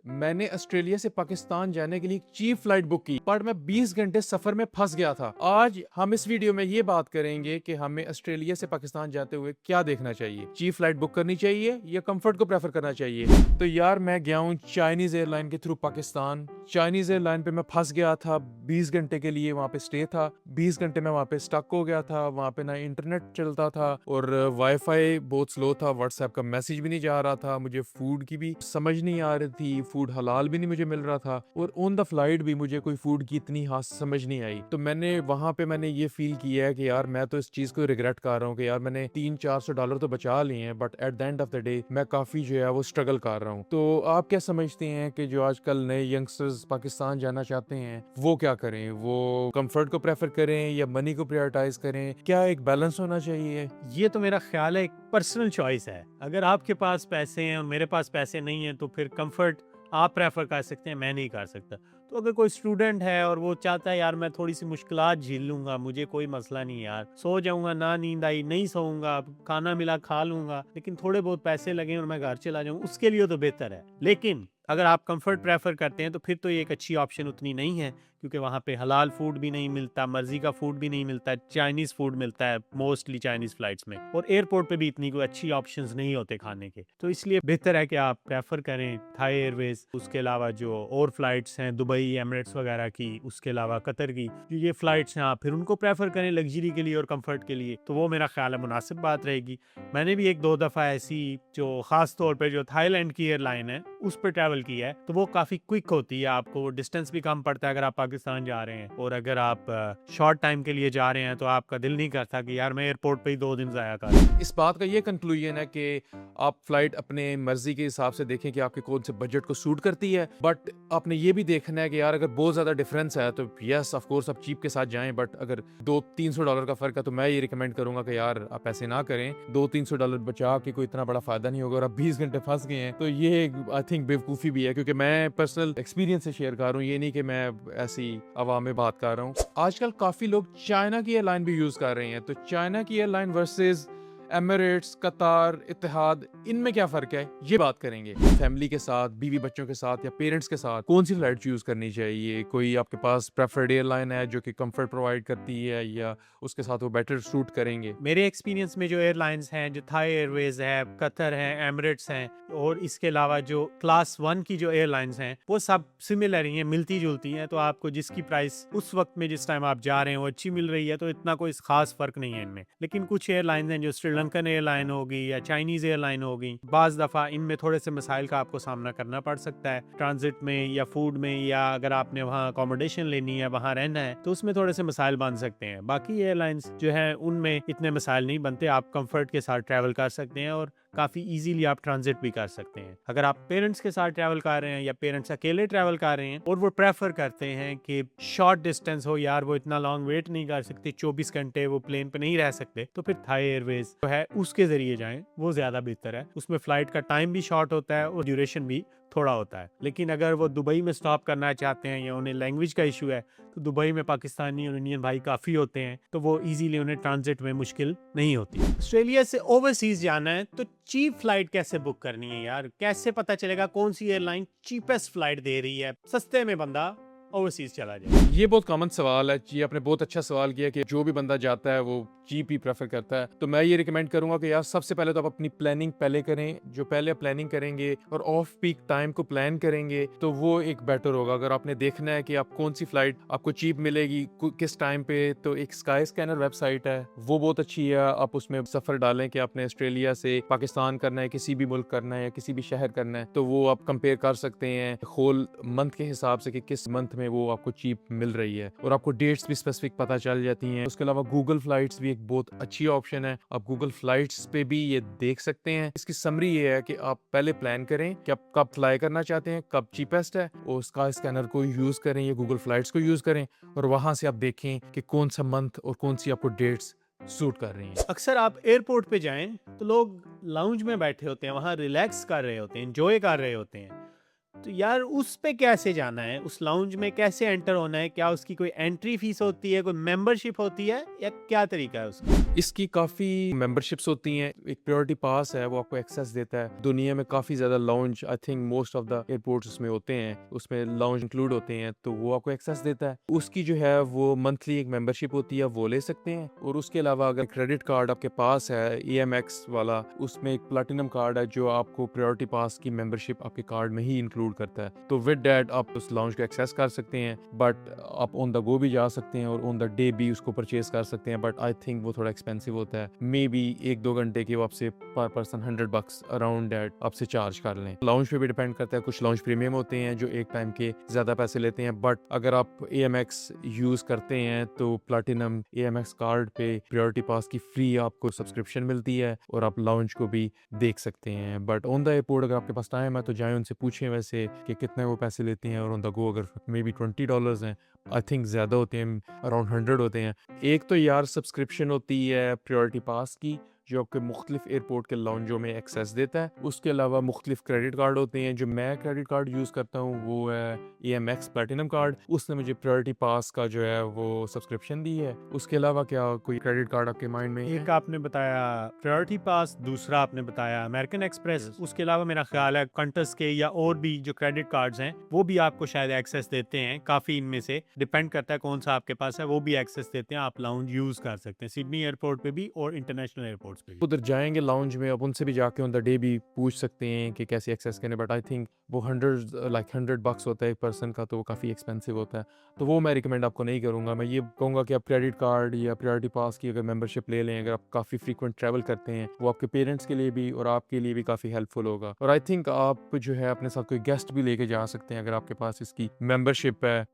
मैंने ऑस्ट्रेलिया से पाकिस्तान जाने के लिए एक चीप फ्लाइट बुक की, पर मैं 20 घंटे सफर में फंस गया था। आज हम इस वीडियो में ये बात करेंगे कि हमें ऑस्ट्रेलिया से पाकिस्तान जाते हुए क्या देखना चाहिए। चीप फ्लाइट बुक करनी चाहिए या कंफर्ट को प्रेफर करना चाहिए। तो यार मैं गया हूँ चाइनीज एयरलाइन के थ्रू पाकिस्तान। चाइनीज एयरलाइन पे मैं फंस गया था, 20 घंटे के लिए वहाँ पे स्टे था। 20 घंटे में वहाँ पे स्टक हो गया था। वहाँ पे ना इंटरनेट चलता था और वाईफाई बहुत स्लो था। व्हाट्सएप का मैसेज भी नहीं जा रहा था। मुझे फूड की भी समझ नहीं आ रही थी, फूड हलाल भी नहीं मुझे मिल रहा था, और ऑन द फ्लाइट भी मुझे कोई फूड की इतनी खास समझ नहीं आई। तो मैंने वहां पे ये फील किया है कि यार मैं तो इस चीज को रिग्रेट कर रहा हूँ कि यार मैंने $300-400 तो बचा लिए हैं, but at the end of the day मैं काफी जो है वो स्ट्रगल कर रहा हूँ। तो आप क्या समझते हैं कि जो आजकल नए यंगस्टर्स पाकिस्तान जाना चाहते हैं वो क्या करें? वो कंफर्ट को प्रेफर करें या मनी को प्रायोरिटाइज करें? क्या एक बैलेंस होना चाहिए? ये तो मेरा ख्याल है एक पर्सनल चॉइस है। अगर आपके पास पैसे हैं और मेरे पास पैसे नहीं हैं तो फिर कंफर्ट आप प्रेफर कर सकते हैं, मैं नहीं कर सकता। तो अगर कोई स्टूडेंट है और वो चाहता है यार मैं थोड़ी सी मुश्किलात झेल लूंगा, मुझे कोई मसला नहीं यार, सो जाऊंगा, ना नींद आई नहीं सोऊंगा, खाना मिला खा लूंगा, लेकिन थोड़े बहुत पैसे लगे और मैं घर चला जाऊं, उसके लिए तो बेहतर है। लेकिन अगर आप कंफर्ट प्रेफर करते हैं तो फिर तो ये एक अच्छी ऑप्शन उतनी नहीं है, क्योंकि वहाँ पे हलाल फूड भी नहीं मिलता, मर्जी का फूड भी नहीं मिलता, चाइनीज फूड मिलता है मोस्टली चाइनीज फ्लाइट्स में, और एयरपोर्ट पे भी इतनी कोई अच्छी ऑप्शंस नहीं होते खाने के। तो इसलिए बेहतर है कि आप प्रेफर करें थाई एयरवेज। उसके अलावा जो और फ्लाइट्स हैं दुबई, एमिरेट्स वगैरह की, उसके अलावा कतर की, जो ये फ्लाइट्स हैं आप फिर उनको प्रेफर करें लग्जरी के लिए और कंफर्ट के लिए, तो वो मेरा ख्याल है मुनासिब बात रहेगी। मैंने भी एक दो दफ़ा ऐसी जो ख़ास तौर पे जो थाईलैंड की एयरलाइन है उस पर ट्रैवल किया है, तो वो काफ़ी क्विक होती है, आपको डिस्टेंस भी कम पड़ता है अगर आप पाकिस्तान जा रहे हैं, और अगर आप शॉर्ट टाइम के लिए जा रहे हैं तो आपका दिल नहीं करता कि यार मैं एयरपोर्ट पे ही 2 दिन ज़ाया कर। इस बात का ये कंक्लूजन है कि आप फ्लाइट अपने मर्जी के हिसाब से देखें कि आपके कौन से बजट को सूट करती है, बट आपने ये भी देखना है कि यार अगर बहुत ज़्यादा डिफरेंस है तो यस ऑफ कोर्स आप चीप के साथ जाएं, बट अगर $200-300 का फ़र्क है तो मैं ये रिकमेंड करूंगा कि यार आप ऐसे ना करें। $200-300 बचा के कोई इतना बड़ा फ़ायदा नहीं होगा, और आप 20 घंटे फंस गए हैं तो ये आई थिंक बेवकूफ़ी भी है, क्योंकि मैं पर्सनल एक्सपीरियंस से शेयर कर रहा हूँ, ये नहीं कि मैं ऐसी आवाम में बात कर रहा हूँ। आजकल काफ़ी लोग चाइना की एयरलाइन भी यूज़ कर रहे हैं, तो चाइना की एयरलाइन वर्सेस एमिरेट्स, कतार, इत्तेहाद, इनमें क्या फ़र्क है ये बात करेंगे। फैमिली के साथ, बीवी बच्चों के साथ या पेरेंट्स के साथ कौन सी फ्लाइट चूज़ करनी चाहिए? कोई आपके पास प्रेफर्ड एयरलाइन है जो कि कंफर्ट प्रोवाइड करती है, या उसके साथ वो बेटर सूट करेंगे? मेरे एक्सपीरियंस में जो एयरलाइंस हैं, जो थाई एयरवेज है, कतर है, एमिरेट्स हैं, और इसके अलावा जो क्लास 1 की जो एयरलाइंस हैं वो सब सिमिलर ही हैं, मिलती जुलती हैं। तो आपको जिसकी प्राइस उस वक्त में जिस टाइम आप जा रहे हैं वो अच्छी मिल रही है, तो इतना कोई खास फर्क नहीं है इनमें। लेकिन कुछ एयरलाइंस हैं जो श्रीलंकन एयरलाइन होगी या चाइनीज एयरलाइन होगी, बाज दफ़ा इनमें थोड़े से मसाइल का आपको सामना करना पड़ सकता है ट्रांजिट में या फूड में, या अगर आपने वहाँ अकोमोडेशन लेनी है, वहाँ रहना है, तो उसमें थोड़े से मसाइल बन सकते हैं। बाकी एयरलाइंस जो है उनमें इतने मसाइल नहीं बनते, आप कंफर्ट के साथ ट्रैवल कर सकते हैं और काफ़ी इजीली आप ट्रांजिट भी कर सकते हैं। अगर आप पेरेंट्स के साथ ट्रैवल कर रहे हैं या पेरेंट्स अकेले ट्रैवल कर रहे हैं और वो प्रेफर करते हैं कि शॉर्ट डिस्टेंस हो, यार वो इतना लॉन्ग वेट नहीं कर सकते, 24 घंटे वो प्लेन पे नहीं रह सकते, तो फिर थाई एयरवेज जो है उसके जरिए जाएं, वो ज़्यादा बेहतर है। उसमें फ़्लाइट का टाइम भी शॉर्ट होता है और ड्यूरेशन भी थोड़ा होता है। लेकिन अगर वो दुबई में स्टॉप करना चाहते हैं या उन्हें लैंग्वेज का इशू है, तो दुबई में पाकिस्तानी और इंडियन भाई काफ़ी होते हैं, तो वो इजीली उन्हें ट्रांजिट में मुश्किल नहीं होती। ऑस्ट्रेलिया से ओवरसीज जाना है तो चीप फ्लाइट कैसे बुक करनी है यार? कैसे पता चलेगा कौन सी एयरलाइन चीपेस्ट फ्लाइट दे रही है, सस्ते में बंदा ओवरसीज चला जाए? ये बहुत कॉमन सवाल है। जी आपने बहुत अच्छा सवाल किया कि जो भी बंदा जाता है वो चीप ही प्रेफर करता है। तो मैं ये रिकमेंड करूंगा कि यार सबसे पहले तो आप अपनी प्लानिंग पहले करें। जो पहले आप प्लानिंग करेंगे और ऑफ पीक टाइम को प्लान करेंगे तो वो एक बेटर होगा। अगर आपने देखना है कि आप कौन सी फ्लाइट आपको चीप मिलेगी किस टाइम पे, तो एक स्काई स्कैनर वेबसाइट है, वो बहुत अच्छी है। आप उसमें सफर डालें कि आपने ऑस्ट्रेलिया से पाकिस्तान करना है, किसी भी मुल्क करना है या किसी भी शहर करना है, तो वो आप कंपेयर कर सकते हैं होल मंथ के हिसाब से कि किस मंथ में वो आपको चीप मिल रही है, और आपको डेट्स भी स्पेसिफिक पता चल जाती हैं। उसके अलावा गूगल फ्लाइट्स भी एक बहुत अच्छी ऑप्शन है, आप गूगल फ्लाइट्स पे भी ये देख सकते हैं। इसकी समरी ये है कि आप पहले प्लान करें कि आप कब फ्लाई करना चाहते हैं, कब चीपेस्ट है, और स्काई स्कैनर को यूज करें या गूगल फ्लाइट्स को यूज करें, और वहां से आप देखें कि कौन सा मंथ और कौन सी आपको डेट्स सूट कर रही हैं। अक्सर आप एयरपोर्ट पे जाएं तो लोग लाउंज में बैठे होते हैं, वहां रिलैक्स कर रहे होते हैं, एंजॉय कर रहे होते हैं। तो यार उस पे कैसे जाना है, उस लाउंज में कैसे एंटर होना है? क्या उसकी कोई एंट्री फीस होती है, कोई मेंबरशिप होती है, या क्या तरीका है उसका? इसकी काफ़ी मेंबरशिप्स होती हैं। एक प्रायोरिटी पास है, वो आपको एक्सेस देता है। दुनिया में काफ़ी ज़्यादा lounge, I think most of the airports उसमें होते हैं, उसमें लाउंज इंक्लूड होते हैं, तो वो आपको एक्सेस देता है। उसकी जो है वो मंथली एक मेंबरशिप होती है, वो ले सकते हैं। और उसके अलावा अगर क्रेडिट कार्ड आपके पास है EMX वाला, उसमें एक प्लैटिनम कार्ड है जो आपको प्रायोरिटी पास की मेंबरशिप आपके कार्ड में ही इंक्लूड करता है। तो विद डैट आप उस लाउंज को एक्सेस कर सकते हैं, बट आप ऑन द गो भी जा सकते हैं और ऑन द डे भी उसको परचेज कर सकते हैं। बट आई थिंक वो थोड़ा एक्सपेंसिव होता है। मे बी 1-2 घंटे की वो आपसे पर पर्सन $100 अराउंड दैट आपसे चार्ज कर लें। लाउंज पे भी डिपेंड करता है। कुछ लाउंज प्रीमियम होते हैं जो एक टाइम के ज़्यादा पैसे लेते हैं, बट अगर आप AMX यूज़ करते हैं तो प्लैटिनम AMX कार्ड पे प्रायोरिटी पास की फ्री आपको सब्सक्रिप्शन मिलती है और आप लाउंज को भी देख सकते हैं। बट ऑन द एयरपोर्ट अगर आपके पास टाइम है तो जाएं, उनसे पूछें वैसे कि कितने वो पैसे लेते हैं। और ऑन द गो अगर मे बी $20 हैं, आई थिंक ज़्यादा होते हैं, अराउंड 100 होते हैं। एक तो यार सब्सक्रिप्शन होती है प्रायोरिटी पास की जो आपके मुख्तलिफ एयरपोर्ट के लाउंजों में एक्सेस देता है। उसके अलावा मुख्तलिफ क्रेडिट कार्ड होते हैं। जो मैं क्रेडिट कार्ड यूज़ करता हूँ वो है EMX प्लैटिनम कार्ड। उसने मुझे प्रायोरिटी पास का जो है वो सब्सक्रिप्शन दी है। उसके अलावा क्या कोई क्रेडिट कार्ड आपके माइंड में एक आपने बताया प्रायोरिटी पास, दूसरा आपने बताया अमेरिकन एक्सप्रेस। उसके अलावा मेरा ख्याल है कंटस के या और भी जो क्रेडिट कार्ड्स हैं वो भी आपको शायद एक्सेस देते हैं। काफ़ी इनमें से डिपेंड करता है कौन सा आपके पास है, वो भी एक्सेस देते हैं। आप लाउंज यूज़ कर सकते हैं सिडनी एयरपोर्ट पे भी और इंटरनेशनल एयरपोर्ट्स पे भी। उधर जाएंगे लाउंज में, अब उनसे भी जाके ऑन द डे भी पूछ सकते हैं कि कैसे एक्सेस करें। बट आई थिंक वो $100 होता है एक पर्सन का, तो वो काफ़ी एक्सपेंसिव होता है। तो वो मैं रिकमेंड आपको नहीं करूँगा। मैं ये कहूँगा कि आप क्रेडिट कार्ड या प्रायोरिटी पास की अगर मेंबरशिप ले लें, अगर आप काफ़ी फ्रीक्वेंट ट्रैवल करते हैं, वो आपके पेरेंट्स के लिए भी और आपके लिए भी काफ़ी हेल्पफुल होगा। और आई थिंक आप जो है अपने साथ कोई गेस्ट भी लेके जा सकते हैं अगर आपके पास इसकी मेंबरशिप है।